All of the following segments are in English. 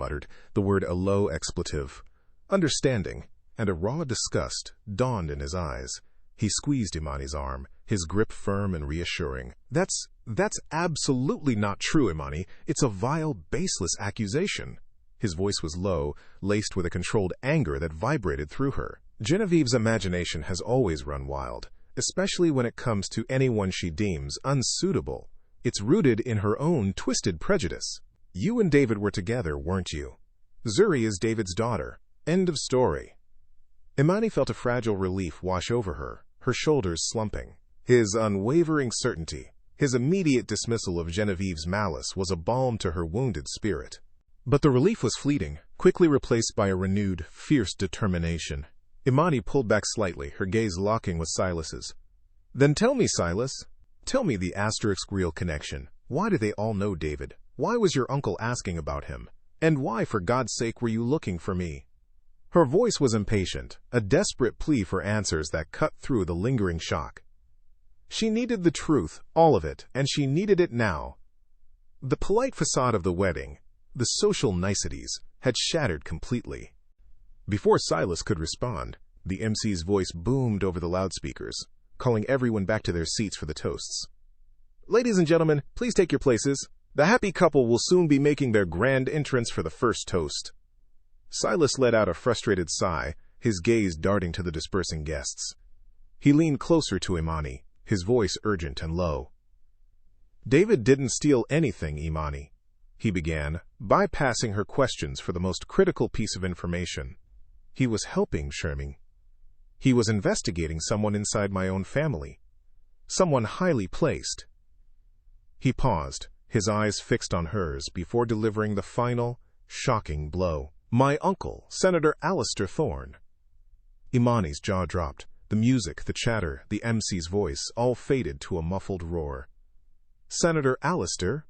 muttered, the word a low expletive. Understanding and a raw disgust dawned in his eyes. He squeezed Imani's arm, his grip firm and reassuring. That's absolutely not true, Imani. It's a vile, baseless accusation. His voice was low, laced with a controlled anger that vibrated through her. Genevieve's imagination has always run wild, especially when it comes to anyone she deems unsuitable. It's rooted in her own twisted prejudice. You and David were together, weren't you? Zuri is David's daughter. End of story. Imani felt a fragile relief wash over her, her shoulders slumping. His unwavering certainty, his immediate dismissal of Genevieve's malice was a balm to her wounded spirit. But the relief was fleeting, quickly replaced by a renewed, fierce determination. Imani pulled back slightly, her gaze locking with Silas's. Then tell me, Silas. Tell me the *real connection. Why do they all know David? Why was your uncle asking about him? And why, for God's sake, were you looking for me? Her voice was impatient, a desperate plea for answers that cut through the lingering shock. She needed the truth, all of it, and she needed it now. The polite facade of the wedding, the social niceties, had shattered completely. Before Silas could respond, the MC's voice boomed over the loudspeakers, calling everyone back to their seats for the toasts. Ladies and gentlemen, please take your places. The happy couple will soon be making their grand entrance for the first toast. Silas let out a frustrated sigh, his gaze darting to the dispersing guests. He leaned closer to Imani, his voice urgent and low. David didn't steal anything, Imani, he began, bypassing her questions for the most critical piece of information. He was helping Sherming. He was investigating someone inside my own family. Someone highly placed. He paused, his eyes fixed on hers before delivering the final, shocking blow. My uncle, Senator Alistair Thorne. Imani's jaw dropped. The music, the chatter, the MC's voice, all faded to a muffled roar. Senator Alistair?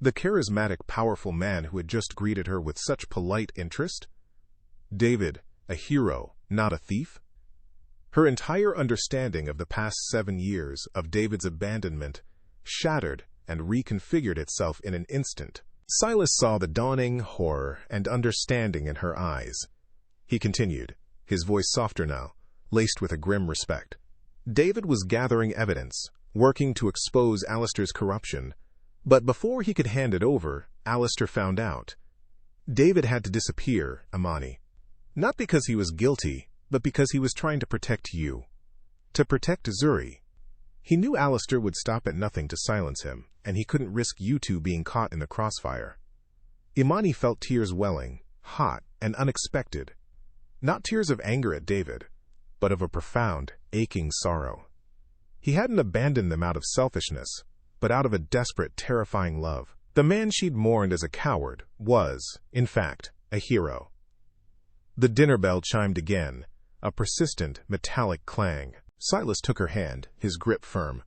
The charismatic, powerful man who had just greeted her with such polite interest? David, a hero, not a thief? Her entire understanding of the past 7 years, of David's abandonment, shattered and reconfigured itself in an instant. Silas saw the dawning horror and understanding in her eyes. He continued, his voice softer now, laced with a grim respect. David was gathering evidence, working to expose Alistair's corruption, but before he could hand it over, Alistair found out. David had to disappear, Imani. Not because he was guilty, but because he was trying to protect you. To protect Zuri. He knew Alistair would stop at nothing to silence him, and he couldn't risk you two being caught in the crossfire. Imani felt tears welling, hot and unexpected. Not tears of anger at David, but of a profound, aching sorrow. He hadn't abandoned them out of selfishness, but out of a desperate, terrifying love. The man she'd mourned as a coward was, in fact, a hero. The dinner bell chimed again, a persistent, metallic clang. Silas took her hand, his grip firm.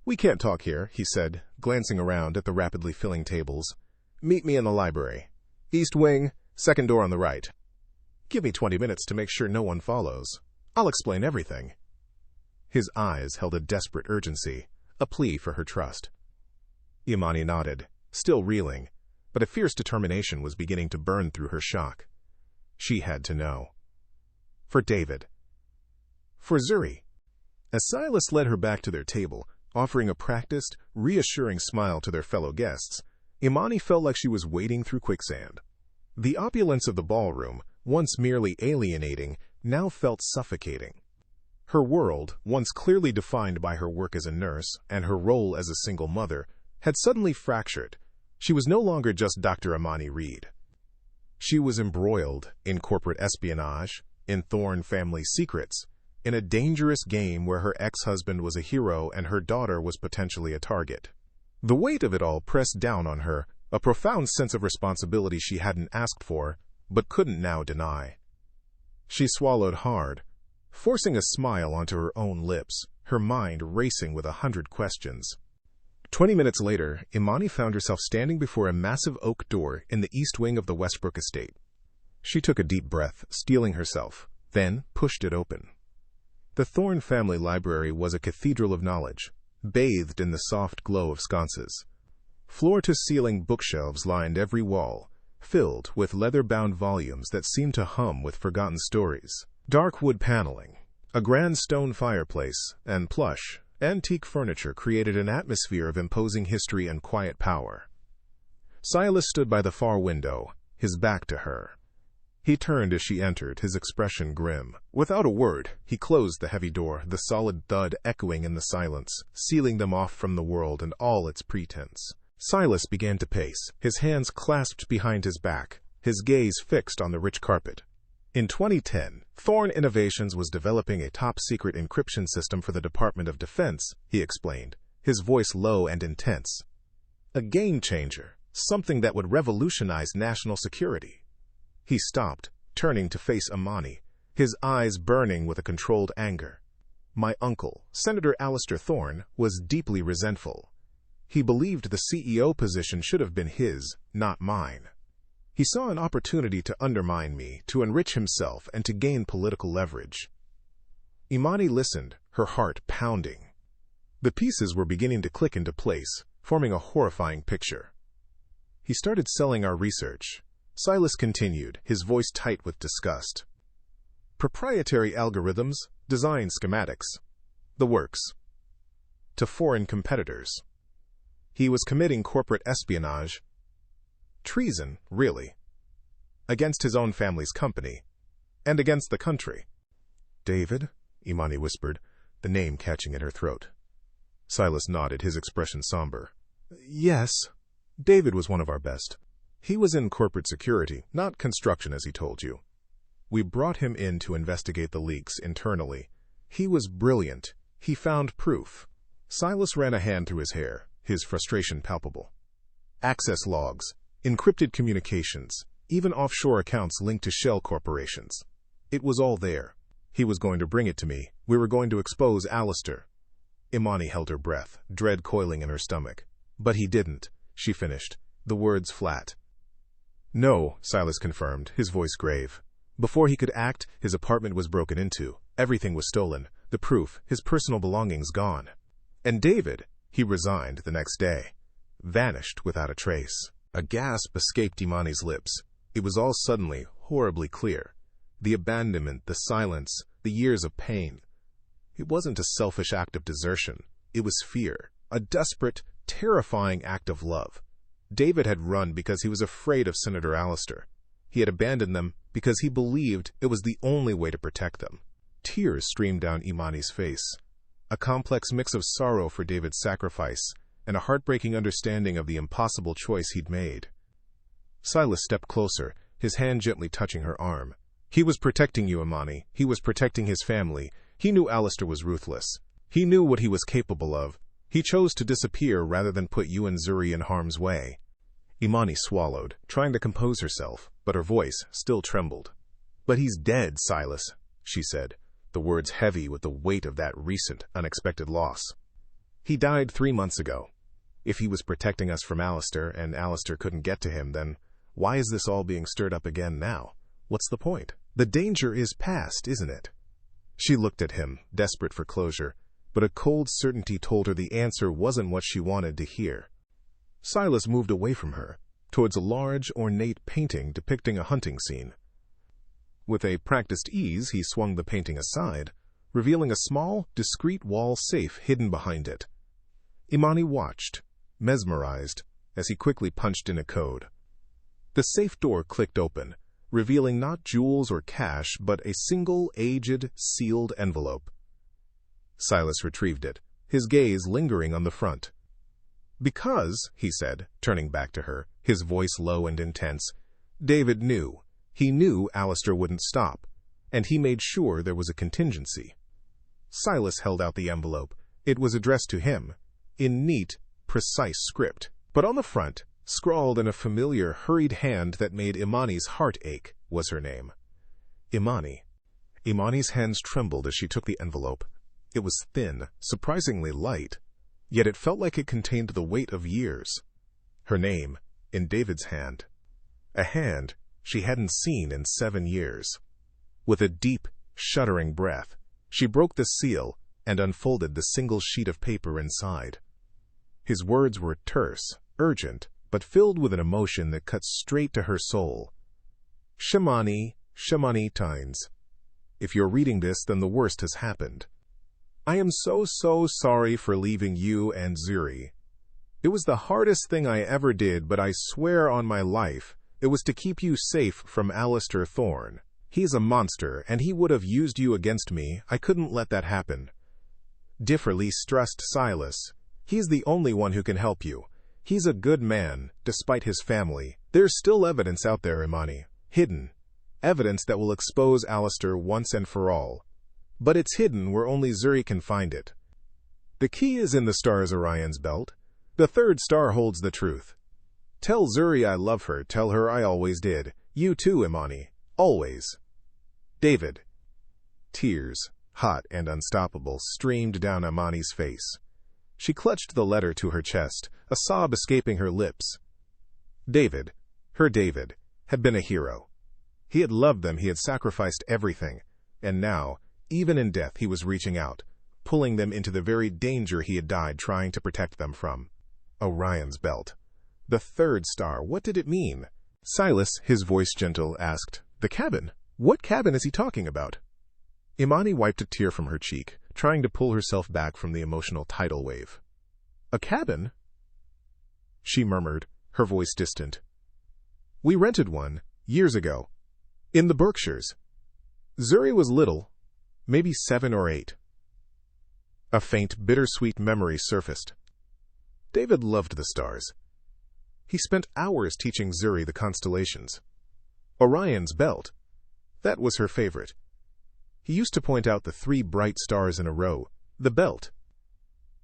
We can't talk here, he said, glancing around at the rapidly filling tables. Meet me in the library. East wing, second door on the right. Give me 20 minutes to make sure no one follows. I'll explain everything. His eyes held a desperate urgency, a plea for her trust. Imani nodded, still reeling, but a fierce determination was beginning to burn through her shock. She had to know. For David. For Zuri. As Silas led her back to their table, offering a practiced, reassuring smile to their fellow guests, Imani felt like she was wading through quicksand. The opulence of the ballroom, once merely alienating, now felt suffocating. Her world, once clearly defined by her work as a nurse and her role as a single mother, had suddenly fractured. She was no longer just Dr. Imani Reed. She was embroiled in corporate espionage, in Thorne family secrets, in a dangerous game where her ex-husband was a hero and her daughter was potentially a target. The weight of it all pressed down on her, a profound sense of responsibility she hadn't asked for, but couldn't now deny. She swallowed hard, forcing a smile onto her own lips, her mind racing with 100 questions. 20 minutes later, Imani found herself standing before a massive oak door in the east wing of the Westbrook estate. She took a deep breath, steeling herself, then pushed it open. The Thorne family library was a cathedral of knowledge, bathed in the soft glow of sconces. Floor-to-ceiling bookshelves lined every wall, filled with leather-bound volumes that seemed to hum with forgotten stories. Dark wood paneling, a grand stone fireplace, and plush, antique furniture created an atmosphere of imposing history and quiet power. Silas stood by the far window, his back to her. He turned as she entered, his expression grim. Without a word, he closed the heavy door, the solid thud echoing in the silence, sealing them off from the world and all its pretense. Silas began to pace, his hands clasped behind his back, his gaze fixed on the rich carpet. In 2010, Thorne Innovations was developing a top-secret encryption system for the Department of Defense, he explained, his voice low and intense. A game-changer, something that would revolutionize national security. He stopped, turning to face Imani, his eyes burning with a controlled anger. My uncle, Senator Alistair Thorne, was deeply resentful. He believed the CEO position should have been his, not mine. He saw an opportunity to undermine me, to enrich himself, and to gain political leverage. Imani listened, her heart pounding. The pieces were beginning to click into place, forming a horrifying picture. He started selling our research. Silas continued, his voice tight with disgust. Proprietary algorithms, design schematics, the works. To foreign competitors. He was committing corporate espionage. Treason, really. Against his own family's company. And against the country. David? Imani whispered, the name catching in her throat. Silas nodded, his expression somber. Yes, David was one of our best. He was in corporate security, not construction as he told you. We brought him in to investigate the leaks internally. He was brilliant. He found proof. Silas ran a hand through his hair, his frustration palpable. Access logs, encrypted communications, even offshore accounts linked to shell corporations. It was all there. He was going to bring it to me. We were going to expose Alistair. Imani held her breath, dread coiling in her stomach. But he didn't, she finished, the words flat. No, Silas confirmed, his voice grave. Before he could act, his apartment was broken into. Everything was stolen. The proof, his personal belongings gone. And David, he resigned the next day. Vanished without a trace. A gasp escaped Imani's lips. It was all suddenly, horribly clear. The abandonment, the silence, the years of pain. It wasn't a selfish act of desertion. It was fear. A desperate, terrifying act of love. David had run because he was afraid of Senator Alistair. He had abandoned them because he believed it was the only way to protect them. Tears streamed down Imani's face. A complex mix of sorrow for David's sacrifice and a heartbreaking understanding of the impossible choice he'd made. Silas stepped closer, his hand gently touching her arm. He was protecting you, Imani. He was protecting his family. He knew Alistair was ruthless. He knew what he was capable of. He chose to disappear rather than put you and Zuri in harm's way. Imani swallowed, trying to compose herself, but her voice still trembled. But he's dead, Silas, she said, the words heavy with the weight of that recent, unexpected loss. He died 3 months ago. If he was protecting us from Alistair, and Alistair couldn't get to him, then why is this all being stirred up again now? What's the point? The danger is past, isn't it? She looked at him, desperate for closure, but a cold certainty told her the answer wasn't what she wanted to hear. Silas moved away from her, towards a large, ornate painting depicting a hunting scene. With a practiced ease, he swung the painting aside, revealing a small, discreet wall safe hidden behind it. Imani watched, mesmerized, as he quickly punched in a code. The safe door clicked open, revealing not jewels or cash, but a single, aged, sealed envelope. Silas retrieved it, his gaze lingering on the front. Because, he said, turning back to her, his voice low and intense, David knew. He knew Alistair wouldn't stop, and he made sure there was a contingency. Silas held out the envelope. It was addressed to him, in neat, precise script. But on the front, scrawled in a familiar, hurried hand that made Imani's heart ache, was her name. Imani. Imani's hands trembled as she took the envelope. It was thin, surprisingly light, yet it felt like it contained the weight of years. Her name, in David's hand. A hand she hadn't seen in 7 years. With a deep, shuddering breath, she broke the seal and unfolded the single sheet of paper inside. His words were terse, urgent, but filled with an emotion that cut straight to her soul. Shimani Tines. If you're reading this, then the worst has happened. I am so sorry for leaving you and Zuri. It was the hardest thing I ever did, but I swear on my life, it was to keep you safe from Silas Thorne. He's a monster, and he would have used you against me. I couldn't let that happen. Differently stressed Silas. He's the only one who can help you. He's a good man, despite his family. There's still evidence out there, Imani. Hidden. Evidence that will expose Alistair once and for all. But it's hidden where only Zuri can find it. The key is in the stars Orion's belt. The third star holds the truth. Tell Zuri I love her. Tell her I always did. You too, Imani. Always. David. Tears, hot and unstoppable, streamed down Imani's face. She clutched the letter to her chest, a sob escaping her lips. David, her David, had been a hero. He had loved them, he had sacrificed everything, and now, even in death, he was reaching out, pulling them into the very danger he had died trying to protect them from. Orion's belt. The third star, what did it mean? Silas, his voice gentle, asked, "The cabin? What cabin is he talking about?" Imani wiped a tear from her cheek, trying to pull herself back from the emotional tidal wave. "A cabin?" she murmured, her voice distant. "We rented one, years ago, in the Berkshires. Zuri was little, maybe 7 or 8. A faint, bittersweet memory surfaced. David loved the stars. He spent hours teaching Zuri the constellations. Orion's belt, that was her favorite. He used to point out the 3 bright stars in a row, the belt.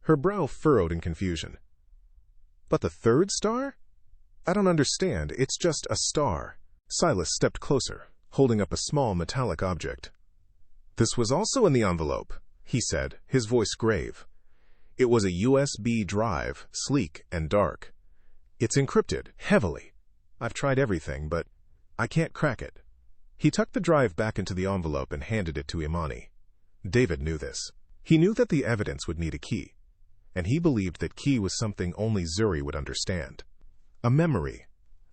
Her brow furrowed in confusion. But the third star? I don't understand, it's just a star. Silas stepped closer, holding up a small metallic object. This was also in the envelope, he said, his voice grave. It was a USB drive, sleek and dark. It's encrypted, heavily. I've tried everything, but I can't crack it. He tucked the drive back into the envelope and handed it to Imani. David knew this. He knew that the evidence would need a key, and he believed that key was something only Zuri would understand. A memory,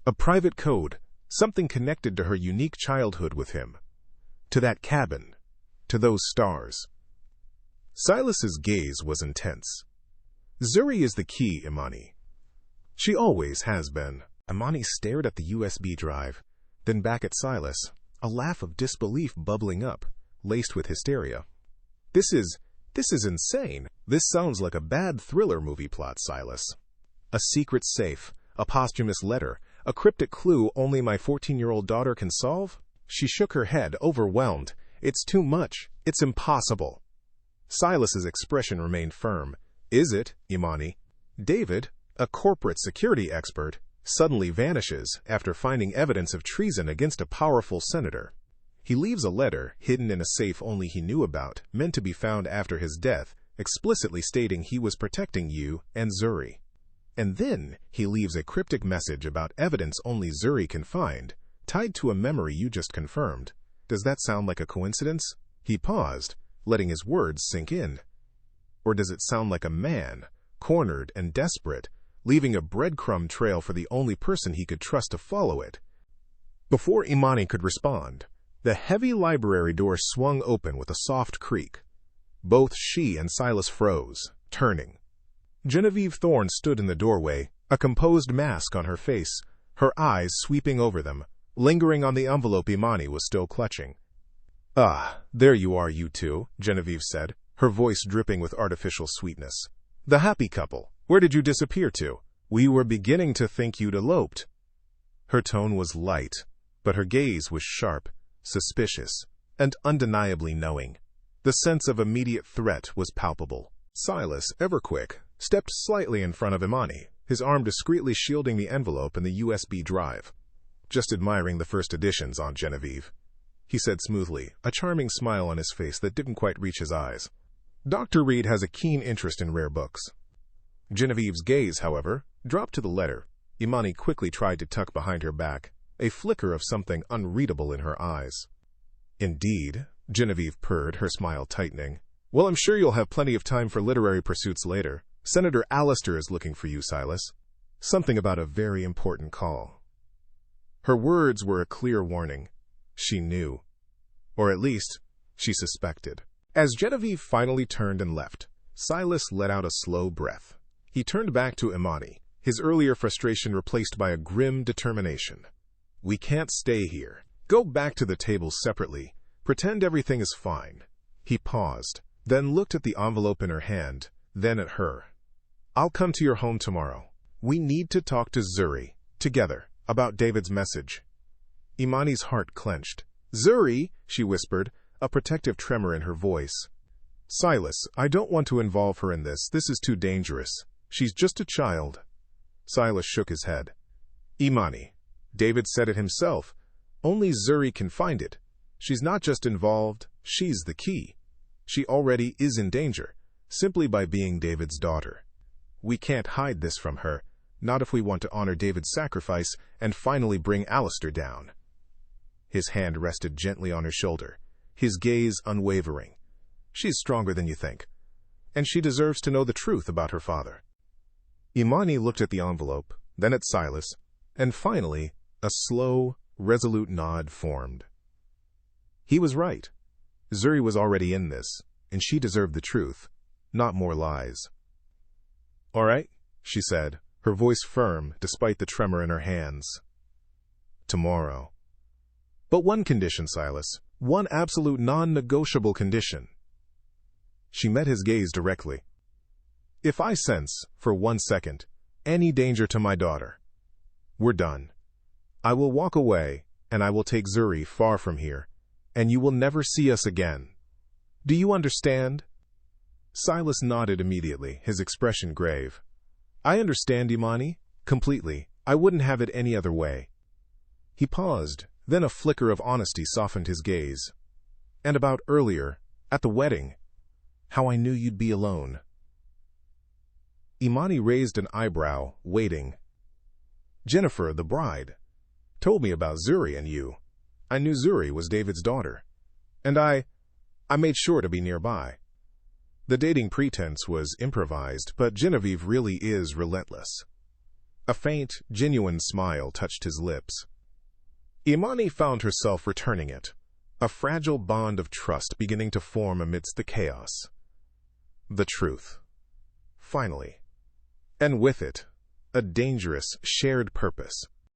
a private code, something connected to her unique childhood with him, to that cabin, to those stars. Silas's gaze was intense. Zuri is the key, Imani. She always has been. Imani stared at the USB drive, then back at Silas, a laugh of disbelief bubbling up, laced with hysteria. This is insane. This sounds like a bad thriller movie plot, Silas. A secret safe, a posthumous letter, a cryptic clue only my 14-year-old daughter can solve? She shook her head, overwhelmed. It's too much. It's impossible. Silas's expression remained firm. Is it, Imani? David, a corporate security expert, suddenly vanishes after finding evidence of treason against a powerful senator. He leaves a letter, hidden in a safe only he knew about, meant to be found after his death, explicitly stating he was protecting you and Zuri. And then he leaves a cryptic message about evidence only Zuri can find, tied to a memory you just confirmed. Does that sound like a coincidence? He paused, letting his words sink in. Or does it sound like a man, cornered and desperate, leaving a breadcrumb trail for the only person he could trust to follow it? Before Imani could respond, the heavy library door swung open with a soft creak. Both she and Silas froze, turning. Genevieve Thorne stood in the doorway, a composed mask on her face, her eyes sweeping over them, lingering on the envelope Imani was still clutching. "Ah, there you are, you two," Genevieve said, her voice dripping with artificial sweetness. "The happy couple. Where did you disappear to? We were beginning to think you'd eloped." Her tone was light, but her gaze was sharp, suspicious, and undeniably knowing. The sense of immediate threat was palpable. Silas, ever quick, stepped slightly in front of Imani, his arm discreetly shielding the envelope and the USB drive. "Just admiring the first editions, Aunt Genevieve," he said smoothly, a charming smile on his face that didn't quite reach his eyes. "Dr. Reed has a keen interest in rare books." Genevieve's gaze, however, dropped to the letter. Imani quickly tried to tuck behind her back, a flicker of something unreadable in her eyes. "Indeed," Genevieve purred, her smile tightening. "Well, I'm sure you'll have plenty of time for literary pursuits later. Senator Alistair is looking for you, Silas." Something about a very important call. Her words were a clear warning. She knew. Or at least, she suspected. As Genevieve finally turned and left, Silas let out a slow breath. He turned back to Imani, his earlier frustration replaced by a grim determination. We can't stay here. Go back to the table separately. Pretend everything is fine. He paused, then looked at the envelope in her hand, then at her. I'll come to your home tomorrow. We need to talk to Zuri, together, about David's message. Imani's heart clenched. Zuri, she whispered, a protective tremor in her voice. Silas, I don't want to involve her in this. This is too dangerous. She's just a child. Silas shook his head. Imani, David said it himself. Only Zuri can find it. She's not just involved, she's the key. She already is in danger, simply by being David's daughter. We can't hide this from her, not if we want to honor David's sacrifice and finally bring Alistair down. His hand rested gently on her shoulder, his gaze unwavering. She's stronger than you think, and she deserves to know the truth about her father. Imani looked at the envelope, then at Silas, and finally, a slow, resolute nod formed. He was right. Zuri was already in this, and she deserved the truth, not more lies. All right, she said, her voice firm despite the tremor in her hands. Tomorrow. But one condition, Silas. One absolute non-negotiable condition. She met his gaze directly. If I sense, for 1 second, any danger to my daughter, we're done. I will walk away, and I will take Zuri far from here, and you will never see us again. Do you understand? Silas nodded immediately, his expression grave. I understand, Imani. Completely. I wouldn't have it any other way. He paused, then a flicker of honesty softened his gaze. And about earlier, at the wedding, how I knew you'd be alone. Imani raised an eyebrow, waiting. Jennifer, the bride, told me about Zuri and you. I knew Zuri was David's daughter. And I made sure to be nearby. The dating pretense was improvised, but Genevieve really is relentless. A faint, genuine smile touched his lips. Imani found herself returning it, a fragile bond of trust beginning to form amidst the chaos. The truth. Finally. And with it, a dangerous, shared purpose.